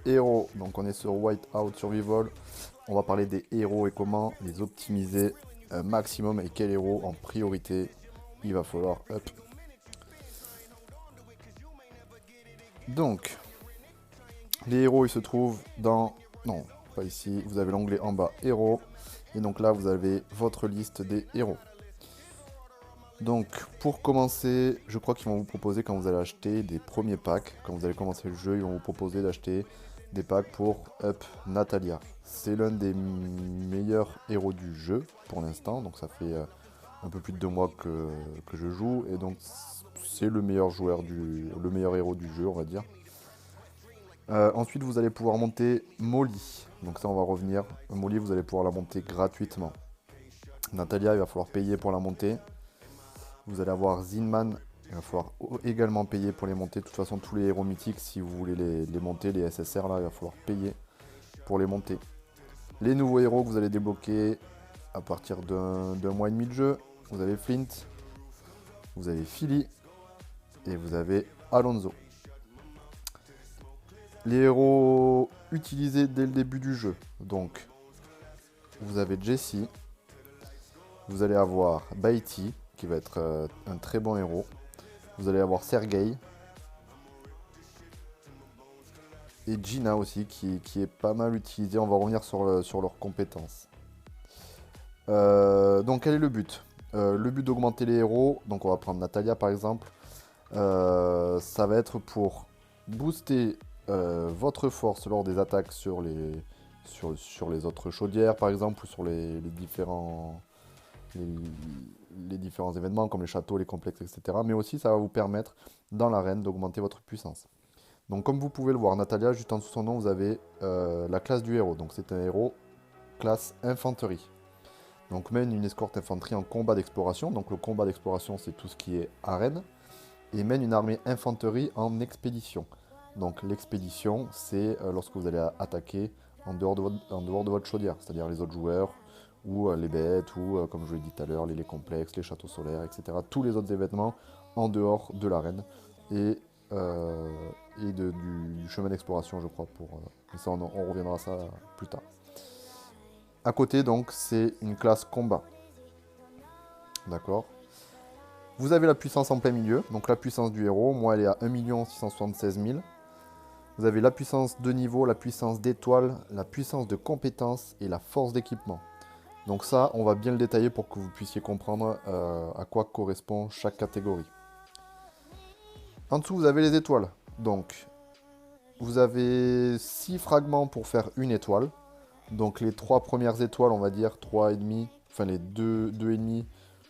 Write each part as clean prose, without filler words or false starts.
héros. Donc on est sur Whiteout Survival. On va parler des héros et comment les optimiser maximum et quel héros en priorité il va falloir up. Donc, les héros ils se trouvent dans... Non, pas ici. Vous avez l'onglet en bas héros. Et donc là vous avez votre liste des héros. Donc pour commencer, je crois qu'ils vont vous proposer quand vous allez acheter des premiers packs, quand vous allez commencer le jeu, ils vont vous proposer d'acheter des packs pour up Natalia. C'est l'un des meilleurs héros du jeu pour l'instant, donc ça fait un peu plus de 2 mois que je joue, et donc c'est le meilleur le meilleur héros du jeu, on va dire. Ensuite vous allez pouvoir monter Molly, donc ça on va revenir. Molly vous allez pouvoir la monter gratuitement. Natalia il va falloir payer pour la monter. Vous allez avoir Zinman, il va falloir également payer pour les monter. De toute façon, tous les héros mythiques, si vous voulez les monter, les SSR, là, il va falloir payer pour les monter. Les nouveaux héros que vous allez débloquer à partir d'un mois et demi de jeu, vous avez Flint, vous avez Philly et vous avez Alonso. Les héros utilisés dès le début du jeu, donc vous avez Jesse, vous allez avoir Baiti, qui va être un très bon héros. Vous allez avoir Sergei. Et Gina aussi, qui est pas mal utilisé. On va revenir sur leurs compétences. Donc quel est le but? Le but d'augmenter les héros, donc on va prendre Natalia par exemple. Ça va être pour booster votre force lors des attaques sur les autres chaudières par exemple, ou sur les différents événements comme les châteaux, les complexes, etc. Mais aussi ça va vous permettre dans l'arène d'augmenter votre puissance. Donc comme vous pouvez le voir, Natalia, juste en dessous de son nom, vous avez la classe du héros. Donc c'est un héros classe infanterie. Donc mène une escorte infanterie en combat d'exploration. Donc le combat d'exploration c'est tout ce qui est arène. Et mène une armée infanterie en expédition. Donc l'expédition c'est lorsque vous allez attaquer en dehors de votre chaudière. C'est-à-dire les autres joueurs, ou les bêtes, ou comme je l'ai dit tout à l'heure, les complexes, les châteaux solaires, etc. Tous les autres événements en dehors de l'arène. Et, du chemin d'exploration, je crois. Mais ça, on reviendra à ça plus tard. À côté, donc, c'est une classe combat. D'accord. Vous avez la puissance en plein milieu, donc la puissance du héros. Moi, elle est à 1 676 000. Vous avez la puissance de niveau, la puissance d'étoile, la puissance de compétence et la force d'équipement. Donc ça, on va bien le détailler pour que vous puissiez comprendre à quoi correspond chaque catégorie. En dessous, vous avez les étoiles. Donc, vous avez 6 fragments pour faire une étoile. Donc les 3 premières étoiles, on va dire 3,5, enfin les 2,5,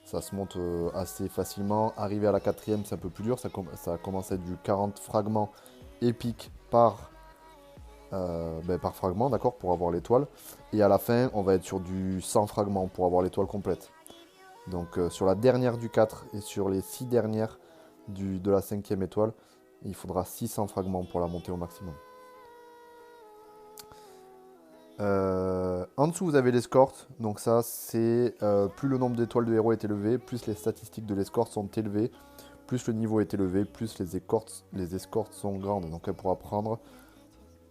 ça se monte assez facilement. Arriver à la 4ème, c'est un peu plus dur. Ça commence à être du 40 fragments épiques par fragment, d'accord, pour avoir l'étoile. Et à la fin, on va être sur du 100 fragments pour avoir l'étoile complète. Donc sur la dernière du 4 et sur les 6 dernières de la 5ème étoile, il faudra 600 fragments pour la monter au maximum. En dessous, vous avez l'escorte. Donc ça, c'est plus le nombre d'étoiles de héros est élevé, plus les statistiques de l'escorte sont élevées, plus le niveau est élevé, plus les escortes sont grandes. Donc elle pourra prendre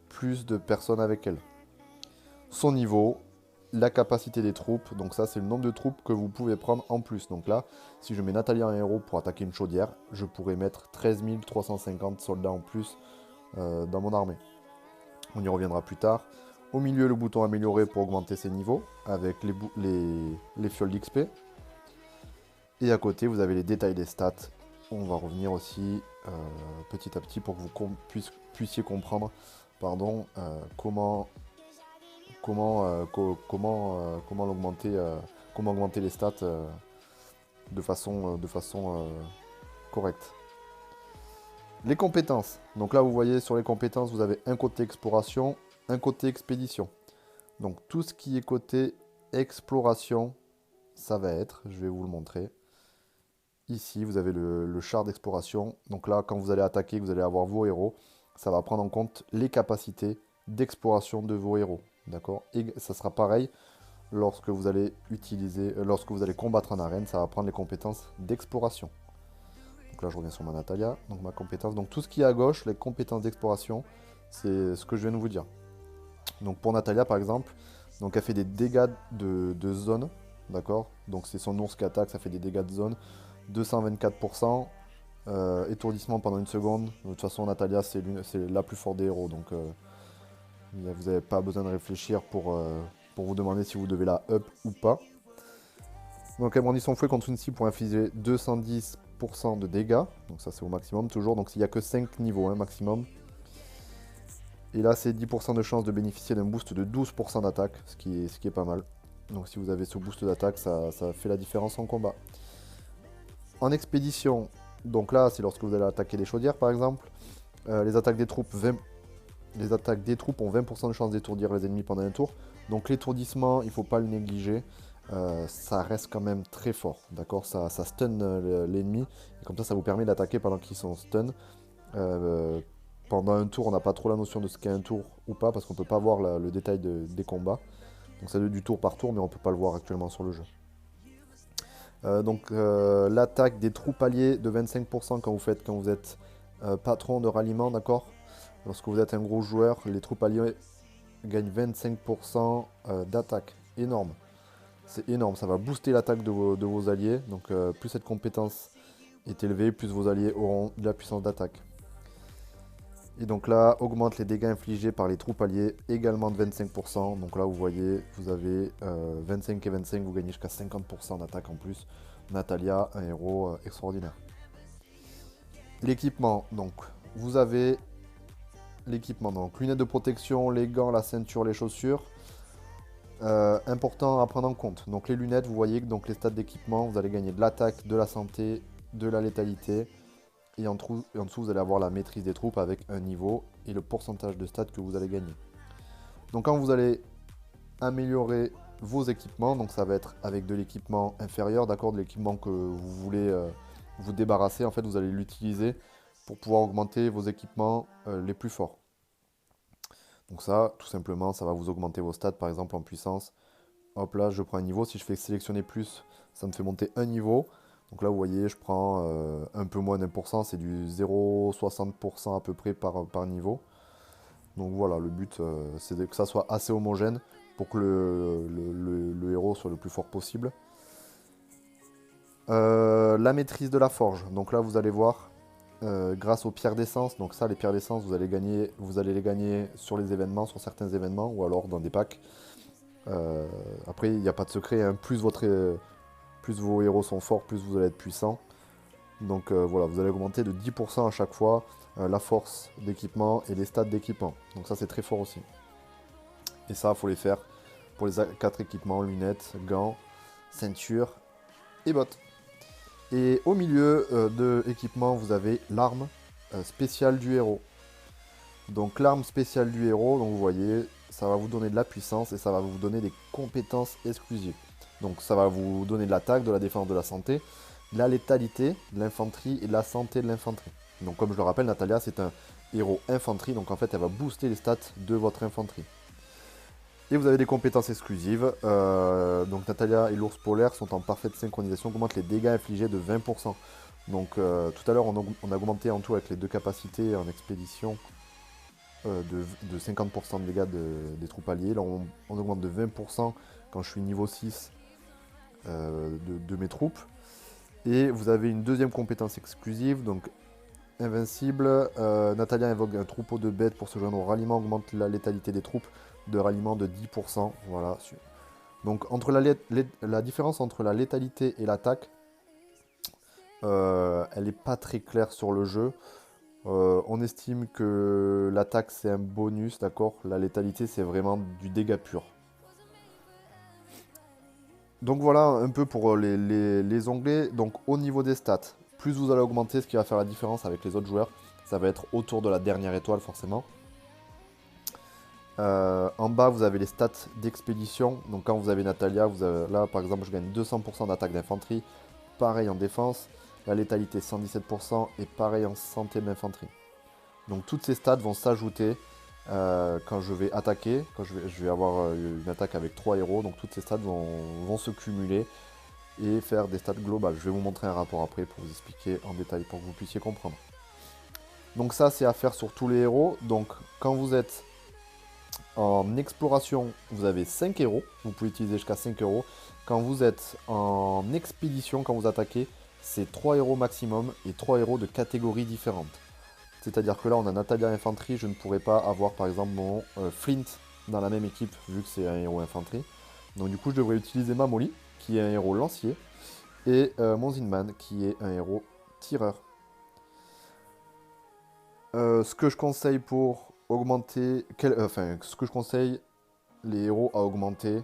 plus de personnes avec elle. Son niveau, la capacité des troupes, donc ça c'est le nombre de troupes que vous pouvez prendre en plus. Donc là, si je mets Natalia en héros pour attaquer une chaudière, je pourrais mettre 13 350 soldats en plus dans mon armée. On y reviendra plus tard. Au milieu, le bouton améliorer pour augmenter ses niveaux avec les fioles d'XP. Et à côté, vous avez les détails des stats. On va revenir aussi petit à petit pour que vous puissiez comprendre comment augmenter les stats de façon correcte. Les compétences. Donc là, vous voyez sur les compétences, vous avez un côté exploration, un côté expédition. Donc tout ce qui est côté exploration, ça va être, je vais vous le montrer. Ici, vous avez le char d'exploration. Donc là, quand vous allez attaquer, vous allez avoir vos héros. Ça va prendre en compte les capacités d'exploration de vos héros. D'accord. Et ça sera pareil lorsque vous allez combattre en arène. Ça va prendre les compétences d'exploration. Donc là, je reviens sur ma Natalia. Donc ma compétence. Donc tout ce qui est à gauche, les compétences d'exploration, C'est ce que je viens de vous dire. Donc pour Natalia par exemple, donc elle fait des dégâts de zone, d'accord? Donc c'est son ours qui attaque, ça fait des dégâts de zone, 224%, étourdissement pendant une seconde. De toute façon Natalia c'est la plus forte des héros, donc vous n'avez pas besoin de réfléchir pour vous demander si vous devez la up ou pas. Donc elle brandit son fouet contre une cible pour infliger 210% de dégâts, donc ça c'est au maximum toujours, donc il n'y a que 5 niveaux maximum. Et là, c'est 10% de chance de bénéficier d'un boost de 12% d'attaque, ce qui est pas mal. Donc si vous avez ce boost d'attaque, ça fait la différence en combat. En expédition, donc là, c'est lorsque vous allez attaquer des chaudières, par exemple. Les attaques des troupes ont 20% de chance d'étourdir les ennemis pendant un tour. Donc l'étourdissement, il ne faut pas le négliger. Ça reste quand même très fort, d'accord, ça stun l'ennemi. Et comme ça vous permet d'attaquer pendant qu'ils sont stun. Pendant un tour, on n'a pas trop la notion de ce qu'est un tour ou pas, parce qu'on ne peut pas voir le détail des combats. Donc ça doit être du tour par tour, mais on ne peut pas le voir actuellement sur le jeu. L'attaque des troupes alliées de 25% quand vous êtes patron de ralliement, d'accord. Lorsque vous êtes un gros joueur, les troupes alliées gagnent 25% d'attaque. Énorme. C'est énorme, ça va booster l'attaque de vos alliés. Donc plus cette compétence est élevée, plus vos alliés auront de la puissance d'attaque. Et donc là, augmente les dégâts infligés par les troupes alliées également de 25%. Donc là, vous voyez, vous avez 25 et 25, vous gagnez jusqu'à 50% d'attaque en plus. Natalia, un héros extraordinaire. L'équipement, donc vous avez l'équipement, donc lunettes de protection, les gants, la ceinture, les chaussures. Important à prendre en compte. Donc les lunettes, vous voyez que donc les stats d'équipement, vous allez gagner de l'attaque, de la santé, de la létalité. Et en dessous, vous allez avoir la maîtrise des troupes avec un niveau et le pourcentage de stats que vous allez gagner. Donc quand vous allez améliorer vos équipements, donc ça va être avec de l'équipement inférieur, d'accord, de l'équipement que vous voulez vous débarrasser, en fait vous allez l'utiliser pour pouvoir augmenter vos équipements les plus forts. Donc ça, tout simplement, ça va vous augmenter vos stats, par exemple en puissance. Hop là, je prends un niveau, si je fais sélectionner plus, ça me fait monter un niveau. Donc là, vous voyez, je prends un peu moins d'1%, c'est du 0,60% à peu près par niveau. Donc voilà, le but, c'est que ça soit assez homogène pour que le héros soit le plus fort possible. La maîtrise de la forge. Donc là, vous allez voir, grâce aux pierres d'essence. Donc ça, les pierres d'essence, vous allez les gagner sur les événements, sur certains événements, ou alors dans des packs. Après, il n'y a pas de secret, hein, plus vos héros sont forts, plus vous allez être puissant. Donc voilà, vous allez augmenter de 10% à chaque fois la force d'équipement et les stats d'équipement. Donc ça c'est très fort aussi. Et ça, il faut les faire pour les 4 équipements, lunettes, gants, ceinture et bottes. Et au milieu de l'équipement, vous avez l'arme spéciale du héros. Donc l'arme spéciale du héros, donc vous voyez, ça va vous donner de la puissance et ça va vous donner des compétences exclusives. Donc ça va vous donner de l'attaque, de la défense, de la santé, de la létalité, de l'infanterie et de la santé de l'infanterie. Donc comme je le rappelle, Natalia c'est un héros infanterie, donc en fait elle va booster les stats de votre infanterie. Et vous avez des compétences exclusives. Donc Natalia et l'ours polaire sont en parfaite synchronisation, augmentent les dégâts infligés de 20%. Donc tout à l'heure on a augmenté en tout avec les deux capacités en expédition de 50% de dégâts des troupes alliées. Là on augmente de 20% quand je suis niveau 6 de mes troupes. Et vous avez une deuxième compétence exclusive, donc invincible. Natalia invoque un troupeau de bêtes pour se joindre au ralliement, augmente la létalité des troupes de ralliement de 10%. Voilà. Donc entre la différence entre la létalité et l'attaque, elle n'est pas très claire sur le jeu. On estime que l'attaque c'est un bonus, d'accord. La létalité c'est vraiment du dégât pur. Donc voilà un peu pour les onglets. Donc au niveau des stats, plus vous allez augmenter, ce qui va faire la différence avec les autres joueurs, ça va être autour de la dernière étoile forcément. En bas vous avez les stats d'expédition. Donc quand vous avez Natalia, là par exemple je gagne 200% d'attaque d'infanterie, pareil en défense. La létalité 117% et pareil en santé de l'infanterie. Donc toutes ces stats vont s'ajouter quand je vais attaquer, quand je vais avoir une attaque avec 3 héros, donc toutes ces stats vont se cumuler et faire des stats globales. Je vais vous montrer un rapport après pour vous expliquer en détail, pour que vous puissiez comprendre. Donc ça, c'est à faire sur tous les héros. Donc quand vous êtes en exploration, vous avez 5 héros. Vous pouvez utiliser jusqu'à 5 héros. Quand vous êtes en expédition, quand vous attaquez, c'est 3 héros maximum et 3 héros de catégories différentes. C'est-à-dire que là, on a Natalia Infanterie. Je ne pourrais pas avoir, par exemple, mon Flint dans la même équipe, vu que c'est un héros Infanterie. Donc du coup, je devrais utiliser ma Molly, qui est un héros lancier, et mon Zinman, qui est un héros tireur. Ce que je conseille pour augmenter... ce que je conseille les héros à augmenter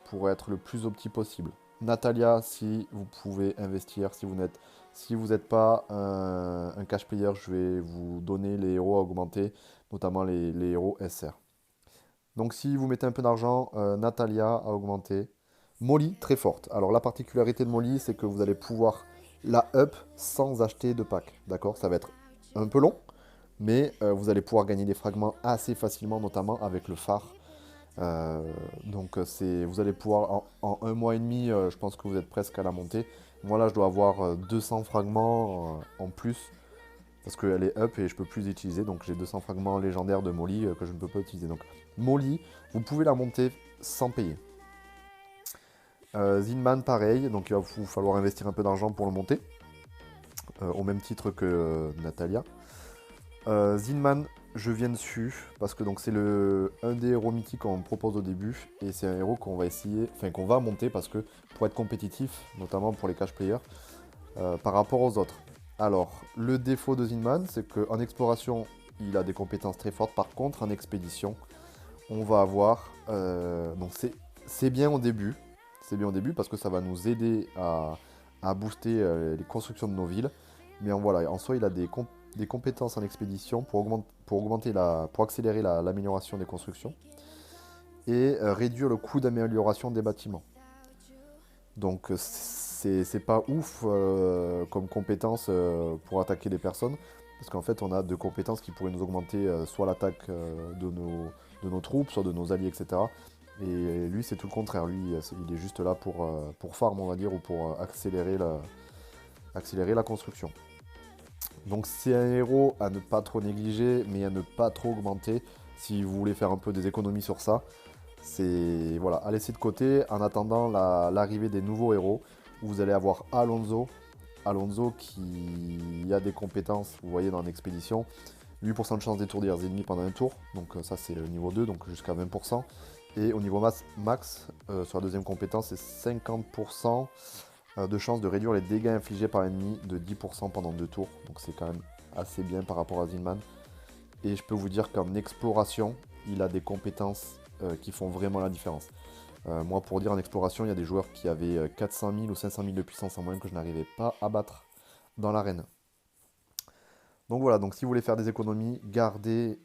pour être le plus opti possible. Natalia, si vous pouvez investir, si vous n'êtes pas un cash player, je vais vous donner les héros à augmenter, notamment les héros SR. Donc si vous mettez un peu d'argent, Natalia à augmenter. Molly, très forte. Alors la particularité de Molly, c'est que vous allez pouvoir la up sans acheter de pack. D'accord? Ça va être un peu long, mais vous allez pouvoir gagner des fragments assez facilement, notamment avec le phare. Vous allez pouvoir, en un mois et demi, je pense que vous êtes presque à la montée. Moi là, je dois avoir 200 fragments en plus, parce qu'elle est up et je peux plus les utiliser. Donc j'ai 200 fragments légendaires de Molly que je ne peux pas utiliser. Donc Molly, vous pouvez la monter sans payer. Zinman, pareil, donc il va vous falloir investir un peu d'argent pour le monter, au même titre que Natalia. Zinman, je viens dessus parce que c'est un des héros mythiques qu'on me propose au début et c'est un héros qu'on va essayer, qu'on va monter parce que pour être compétitif, notamment pour les cash players, par rapport aux autres. Alors, le défaut de Zinman, c'est qu'en exploration, il a des compétences très fortes. Par contre, en expédition, on va avoir... c'est bien au début. C'est bien au début parce que ça va nous aider à booster les constructions de nos villes. Mais voilà, en soi, il a des compétences en expédition pour accélérer l'amélioration des constructions et réduire le coût d'amélioration des bâtiments. Donc c'est pas ouf comme compétence pour attaquer des personnes, parce qu'en fait on a deux compétences qui pourraient nous augmenter soit l'attaque de nos troupes, soit de nos alliés, etc. Et lui c'est tout le contraire, lui il est juste là pour farm on va dire, ou pour accélérer la construction. Donc c'est un héros à ne pas trop négliger, mais à ne pas trop augmenter si vous voulez faire un peu des économies sur ça. C'est voilà, à laisser de côté en attendant l'arrivée des nouveaux héros, où vous allez avoir Alonso. Alonso qui a des compétences, vous voyez, dans l'expédition. 8% de chance d'étourdir les ennemis pendant un tour, donc ça c'est le niveau 2, donc jusqu'à 20%. Et au niveau max, sur la deuxième compétence, c'est 50% de chance de réduire les dégâts infligés par l'ennemi de 10% pendant 2 tours. Donc c'est quand même assez bien par rapport à Zinman. Et je peux vous dire qu'en exploration, il a des compétences qui font vraiment la différence. Moi, pour dire, en exploration, il y a des joueurs qui avaient 400 000 ou 500 000 de puissance en moyenne que je n'arrivais pas à battre dans l'arène. Donc voilà, donc si vous voulez faire des économies, gardez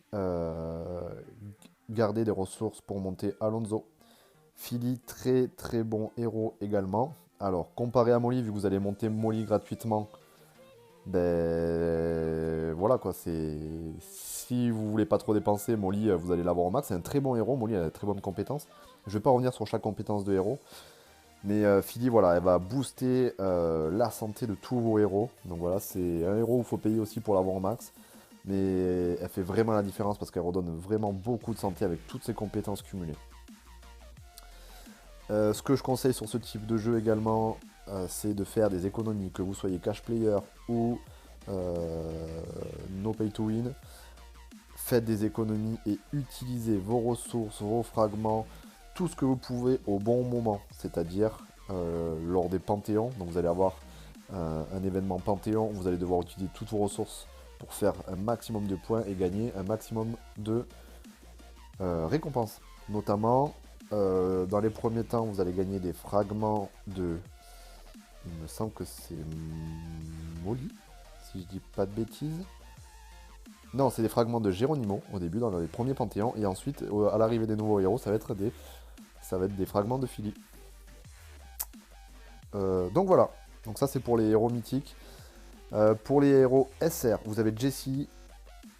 des ressources pour monter Alonso. Philly, très très bon héros également. Alors, comparé à Molly, vu que vous allez monter Molly gratuitement, ben voilà quoi, si vous voulez pas trop dépenser, Molly, vous allez l'avoir au max. C'est un très bon héros, Molly a de très bonnes compétences. Je vais pas revenir sur chaque compétence de héros. Mais Philly, voilà, elle va booster la santé de tous vos héros. Donc voilà, c'est un héros où il faut payer aussi pour l'avoir au max. Mais elle fait vraiment la différence parce qu'elle redonne vraiment beaucoup de santé avec toutes ses compétences cumulées. Ce que je conseille sur ce type de jeu également, c'est de faire des économies, que vous soyez cash player ou no pay to win. Faites des économies et utilisez vos ressources, vos fragments, tout ce que vous pouvez au bon moment, c'est-à-dire lors des panthéons. Donc vous allez avoir un événement panthéon, vous allez devoir utiliser toutes vos ressources pour faire un maximum de points et gagner un maximum de récompenses. Notamment, dans les premiers temps, vous allez gagner des fragments de... Il me semble que c'est Molly, si je dis pas de bêtises. Non, c'est des fragments de Geronimo au début, dans les premiers panthéons. Et ensuite, à l'arrivée des nouveaux héros, ça va être des fragments de Philly. Donc voilà. Donc ça, c'est pour les héros mythiques. Pour les héros SR, vous avez Jessie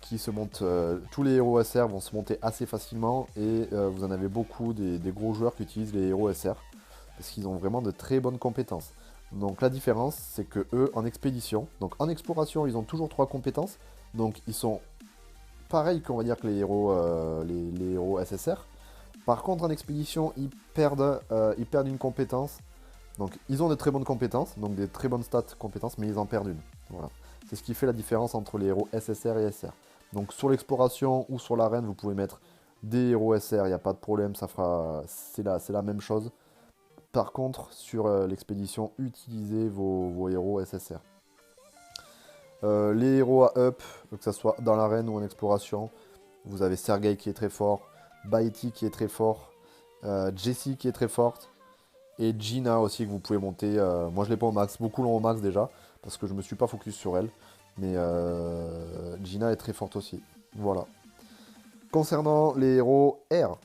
qui se monte. Tous les héros SR vont se monter assez facilement. Et vous en avez beaucoup des gros joueurs qui utilisent les héros SR. Parce qu'ils ont vraiment de très bonnes compétences. Donc la différence, c'est que eux, en expédition, donc en exploration, ils ont toujours 3 compétences. Donc ils sont pareils qu'on va dire que les héros, les héros SSR. Par contre en expédition ils perdent une compétence. Donc ils ont de très bonnes compétences, donc des très bonnes stats compétences, mais ils en perdent une. Voilà. C'est ce qui fait la différence entre les héros SSR et SR. Donc sur l'exploration ou sur l'arène, vous pouvez mettre des héros SR, il n'y a pas de problème, c'est la même chose. Par contre, sur l'expédition, utilisez vos héros SSR. Les héros à up, que ce soit dans l'arène ou en exploration, vous avez Sergei qui est très fort, Baiti qui est très fort, Jessie qui est très forte, et Gina aussi que vous pouvez monter. Moi je l'ai pas au max, beaucoup l'ont au max déjà, parce que je me suis pas focus sur elle. Mais Gina est très forte aussi. Voilà. Concernant les héros R,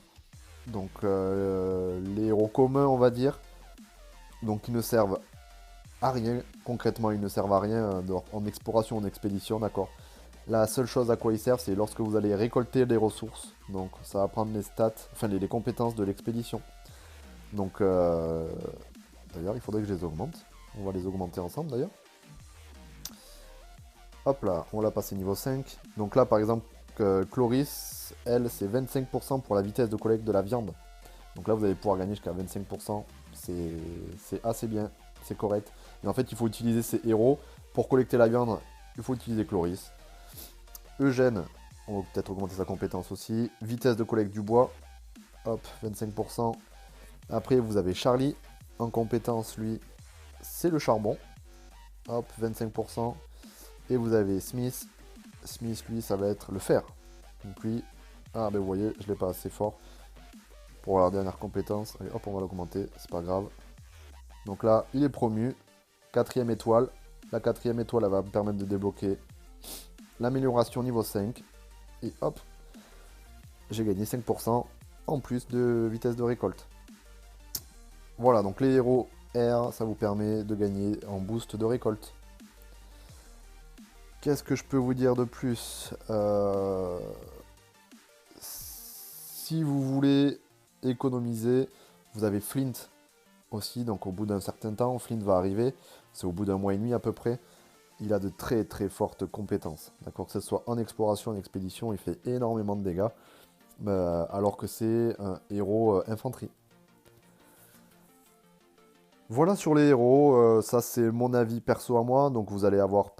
donc les héros communs on va dire, donc ils ne servent à rien, concrètement ils ne servent à rien en exploration, en expédition, d'accord. La seule chose à quoi ils servent c'est lorsque vous allez récolter des ressources, donc ça va prendre les stats, enfin les compétences de l'expédition. Donc d'ailleurs il faudrait que je les augmente, on va les augmenter ensemble d'ailleurs. Hop là, on l'a passé niveau 5. Donc là par exemple Chloris, elle c'est 25% pour la vitesse de collecte de la viande. Donc là vous allez pouvoir gagner jusqu'à 25%, c'est assez bien, c'est correct. Et en fait il faut utiliser ces héros, pour collecter la viande il faut utiliser Chloris. Eugène, on va peut-être augmenter sa compétence aussi. Vitesse de collecte du bois, hop, 25%. Après vous avez Charlie, en compétence lui c'est le charbon, hop, 25%. Et vous avez Smith, Smith lui ça va être le fer. Donc lui, ah ben vous voyez, je l'ai pas assez fort pour la dernière compétence. Allez hop on va l'augmenter, c'est pas grave. Donc là il est promu, 4ème étoile. La 4ème étoile elle va me permettre de débloquer l'amélioration niveau 5. Et hop, j'ai gagné 5% en plus de vitesse de récolte. Voilà, donc les héros R, ça vous permet de gagner en boost de récolte. Qu'est-ce que je peux vous dire de plus Si vous voulez économiser, vous avez Flint aussi, donc au bout d'un certain temps, Flint va arriver, c'est au bout d'un mois et demi à peu près. Il a de très très fortes compétences, d'accord, que ce soit en exploration, en expédition, il fait énormément de dégâts, alors que c'est un héros infanterie. Voilà sur les héros, ça c'est mon avis perso à moi, donc vous allez avoir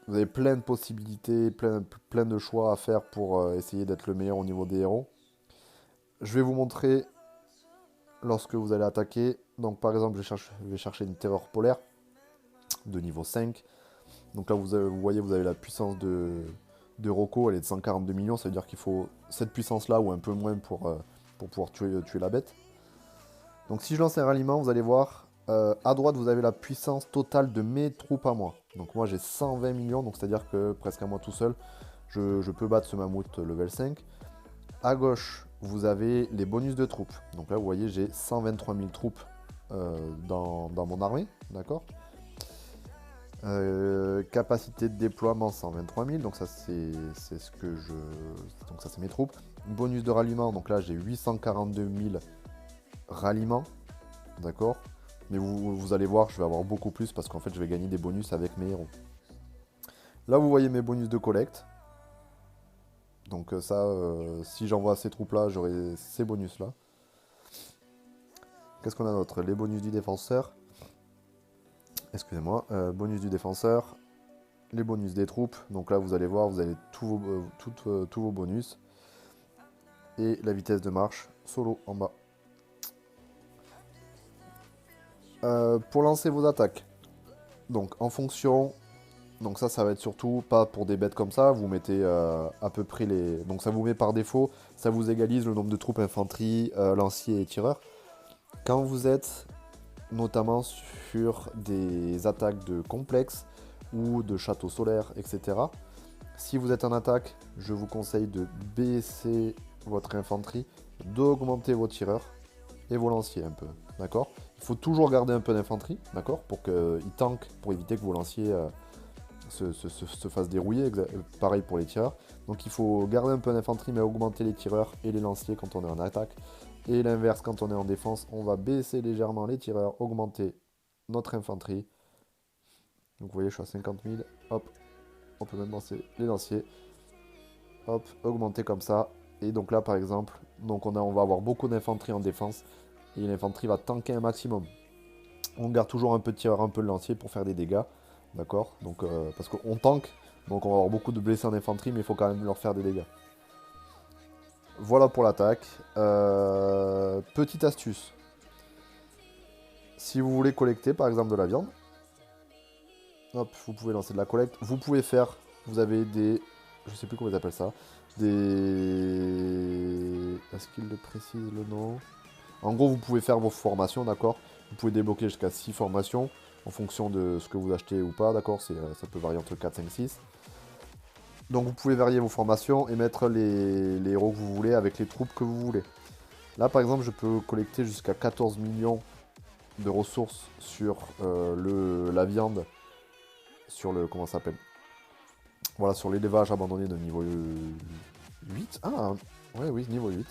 vous avez plein de possibilités, plein de choix à faire pour essayer d'être le meilleur au niveau des héros. Je vais vous montrer lorsque vous allez attaquer. Donc par exemple, je vais chercher une terreur polaire de niveau 5. Donc là, vous voyez, vous avez la puissance de Rocco, elle est de 142 millions. Ça veut dire qu'il faut cette puissance-là ou un peu moins pour pouvoir tuer la bête. Donc si je lance un ralliement, vous allez voir, à droite, vous avez la puissance totale de mes troupes à moi. Donc moi, j'ai 120 millions, donc c'est-à-dire que presque à moi tout seul, je peux battre ce mammouth level 5. À gauche, vous avez les bonus de troupes. Donc là, vous voyez, j'ai 123 000 troupes dans mon armée, d'accord. Capacité de déploiement 123 000, donc ça c'est ce que je... Donc ça c'est mes troupes. Bonus de ralliement, donc là j'ai 842 000 ralliements, d'accord. Mais vous allez voir, je vais avoir beaucoup plus parce qu'en fait je vais gagner des bonus avec mes héros. Là vous voyez mes bonus de collecte. Donc ça, si j'envoie ces troupes là, j'aurai ces bonus là. Qu'est-ce qu'on a d'autre? Les bonus du défenseur. Excusez-moi, bonus du défenseur. Les bonus des troupes. Donc là vous allez voir, vous avez tous vos bonus. Et la vitesse de marche solo en bas. Pour lancer vos attaques. Donc en fonction... Donc ça va être surtout pas pour des bêtes comme ça, vous mettez à peu près les... Donc ça vous met par défaut, ça vous égalise le nombre de troupes infanterie, lanciers et tireurs. Quand vous êtes notamment sur des attaques de complexes ou de châteaux solaires, etc. Si vous êtes en attaque, je vous conseille de baisser votre infanterie, d'augmenter vos tireurs et vos lanciers un peu, d'accord. Il faut toujours garder un peu d'infanterie, d'accord, pour qu'ils tankent, pour éviter que vos lanciers... se fasse dérouiller, pareil pour les tireurs. Donc il faut garder un peu d'infanterie mais augmenter les tireurs et les lanciers quand on est en attaque. Et l'inverse, quand on est en défense, on va baisser légèrement les tireurs, augmenter notre infanterie. Donc vous voyez, je suis à 50 000, hop, on peut même lancer les lanciers. Hop, augmenter comme ça. Et donc là, par exemple, donc on va avoir beaucoup d'infanterie en défense. Et l'infanterie va tanker un maximum. On garde toujours un peu de tireur, un peu de lancier pour faire des dégâts. D'accord. Donc, parce qu'on tank, donc on va avoir beaucoup de blessés en infanterie, mais il faut quand même leur faire des dégâts. Voilà pour l'attaque. Petite astuce. Si vous voulez collecter, par exemple, de la viande, hop, vous pouvez lancer de la collecte. Vous pouvez faire, vous avez des, je sais plus comment ils appellent ça, des, est-ce qu'il le précise le nom? En gros, vous pouvez faire vos formations, d'accord? Vous pouvez débloquer jusqu'à 6 formations en fonction de ce que vous achetez ou pas, d'accord? Ça peut varier entre 4, 5, 6. Donc vous pouvez varier vos formations et mettre les héros que vous voulez avec les troupes que vous voulez. Là, par exemple, je peux collecter jusqu'à 14 millions de ressources sur la viande, sur le, comment ça s'appelle? Voilà, sur l'élevage abandonné de niveau 8. Ah, ouais, oui, niveau 8.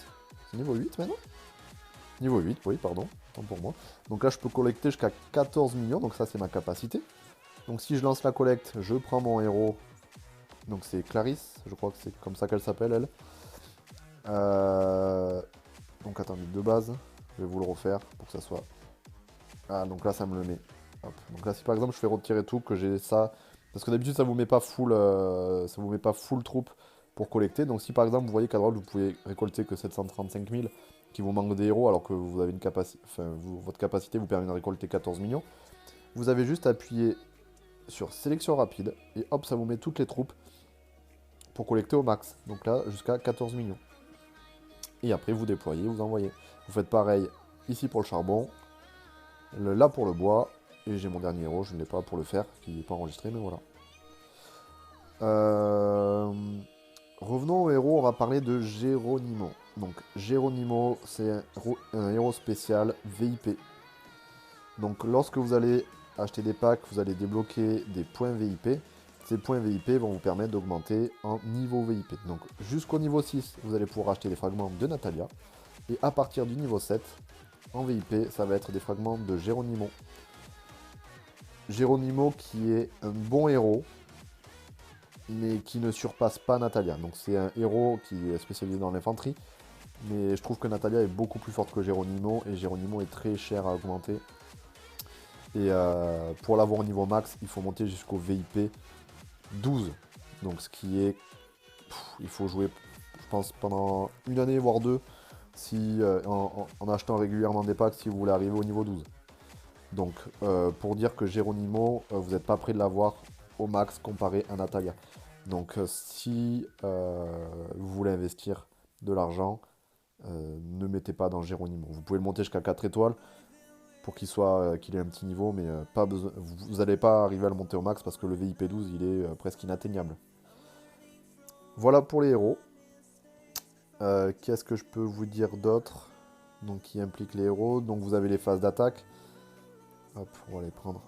C'est niveau 8 maintenant? Niveau 8, oui, pardon, tant pour moi. Donc là, je peux collecter jusqu'à 14 millions, donc ça, c'est ma capacité. Donc si je lance la collecte, je prends mon héros. Donc c'est Clarisse, je crois que c'est comme ça qu'elle s'appelle, elle. Donc attendez, de base, je vais vous le refaire pour que ça soit... Ah, donc là, ça me le met. Hop. Donc là, si par exemple, je fais retirer tout, que j'ai ça... Parce que d'habitude, ça vous met pas full, troupe pour collecter. Donc si par exemple, vous voyez qu'à droite, vous pouvez récolter que 735 000 qui vous manque des héros, alors que vous avez une capacité... Enfin, votre capacité vous permet de récolter 14 millions. Vous avez juste appuyé sur sélection rapide, et hop, ça vous met toutes les troupes pour collecter au max. Donc là, jusqu'à 14 millions. Et après, vous déployez, vous envoyez. Vous faites pareil ici pour le charbon, là pour le bois, et j'ai mon dernier héros, je ne l'ai pas pour le faire, qui n'est pas enregistré, mais voilà. Revenons au héros, on va parler de Geronimo. Donc Geronimo, c'est un héros spécial VIP. Donc lorsque vous allez acheter des packs, vous allez débloquer des points VIP. Ces points VIP vont vous permettre d'augmenter en niveau VIP. Donc jusqu'au niveau 6, vous allez pouvoir acheter des fragments de Natalia. Et à partir du niveau 7, en VIP, ça va être des fragments de Geronimo. Geronimo qui est un bon héros, mais qui ne surpasse pas Natalia. Donc c'est un héros qui est spécialisé dans l'infanterie. Mais je trouve que Natalia est beaucoup plus forte que Geronimo. Et Geronimo est très cher à augmenter. Et pour l'avoir au niveau max, il faut monter jusqu'au VIP 12. Donc ce qui est... il faut jouer, je pense, pendant une année, voire deux, si, en achetant régulièrement des packs si vous voulez arriver au niveau 12. Donc pour dire que Geronimo, vous n'êtes pas prêt de l'avoir au max comparé à Natalia. Donc si vous voulez investir de l'argent, ne mettez pas dans Geronimo. Vous pouvez le monter jusqu'à 4 étoiles pour qu'il ait un petit niveau, mais pas besoin, vous n'allez pas arriver à le monter au max parce que le VIP 12 il est presque inatteignable. Voilà pour les héros. Qu'est-ce que je peux vous dire d'autre? Donc qui implique les héros. Donc vous avez les phases d'attaque. Hop, on va les prendre.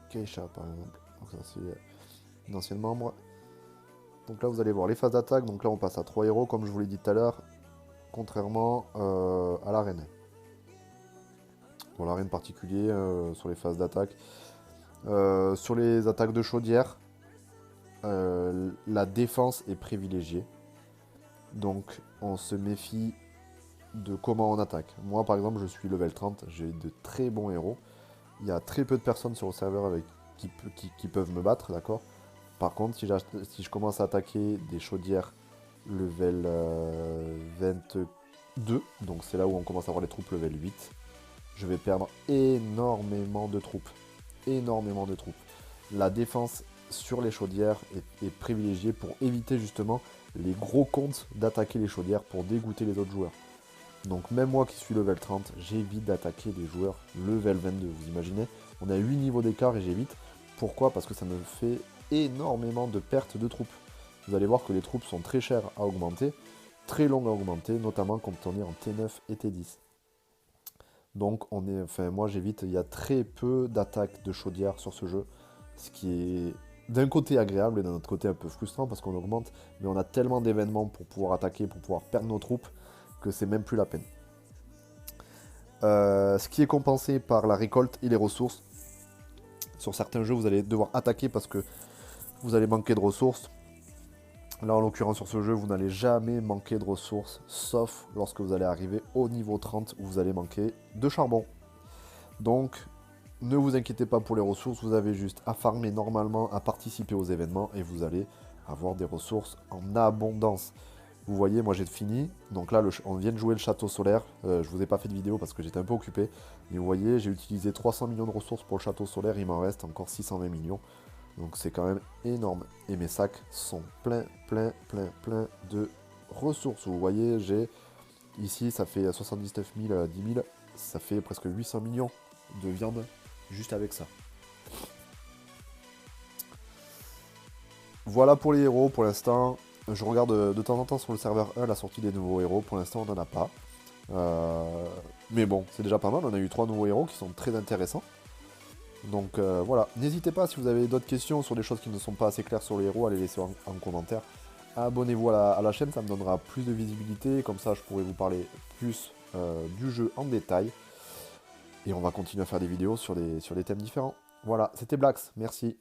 Keisha par exemple. Donc ça c'est une ancienne membre. Donc là vous allez voir les phases d'attaque. Donc là on passe à 3 héros comme je vous l'ai dit tout à l'heure. Contrairement à l'arène. Bon, l'arène particulier sur les phases d'attaque. Sur les attaques de chaudière, la défense est privilégiée. Donc on se méfie de comment on attaque. Moi par exemple je suis level 30, j'ai de très bons héros. Il y a très peu de personnes sur le serveur qui peuvent me battre, d'accord. Par contre si je commence à attaquer des chaudières level 22, donc c'est là où on commence à avoir les troupes level 8, je vais perdre énormément de troupes. Énormément de troupes. La défense sur les chaudières est privilégiée pour éviter justement les gros comptes d'attaquer les chaudières pour dégoûter les autres joueurs. Donc même moi qui suis level 30, j'évite d'attaquer des joueurs level 22. Vous imaginez? On a 8 niveaux d'écart et j'évite. Pourquoi? Parce que ça me fait énormément de pertes de troupes. Vous allez voir que les troupes sont très chères à augmenter, très longues à augmenter, notamment quand on est en T9 et T10. Donc moi j'évite, il y a très peu d'attaques de chaudière sur ce jeu, ce qui est d'un côté agréable et d'un autre côté un peu frustrant parce qu'on augmente, mais on a tellement d'événements pour pouvoir attaquer, pour pouvoir perdre nos troupes, que c'est même plus la peine. Ce qui est compensé par la récolte et les ressources. Sur certains jeux, vous allez devoir attaquer parce que vous allez manquer de ressources. Là, en l'occurrence, sur ce jeu, vous n'allez jamais manquer de ressources, sauf lorsque vous allez arriver au niveau 30 où vous allez manquer de charbon. Donc, ne vous inquiétez pas pour les ressources, vous avez juste à farmer normalement, à participer aux événements et vous allez avoir des ressources en abondance. Vous voyez, moi j'ai fini, donc là on vient de jouer le château solaire, je vous ai pas fait de vidéo parce que j'étais un peu occupé, mais vous voyez, j'ai utilisé 300 millions de ressources pour le château solaire, il m'en reste encore 620 millions, donc c'est quand même énorme. Et mes sacs sont plein de ressources. Vous voyez, j'ai ici, ça fait 79 000, 10 000, ça fait presque 800 millions de viande juste avec ça. Voilà pour les héros pour l'instant. Je regarde de temps en temps sur le serveur 1 la sortie des nouveaux héros. Pour l'instant, on n'en a pas. Mais bon, c'est déjà pas mal. On a eu 3 nouveaux héros qui sont très intéressants. Donc voilà, n'hésitez pas si vous avez d'autres questions sur des choses qui ne sont pas assez claires sur les héros, à les laisser en commentaire. Abonnez-vous à la chaîne, ça me donnera plus de visibilité, comme ça je pourrai vous parler plus du jeu en détail. Et on va continuer à faire des vidéos sur des thèmes différents. Voilà, c'était Blax, merci.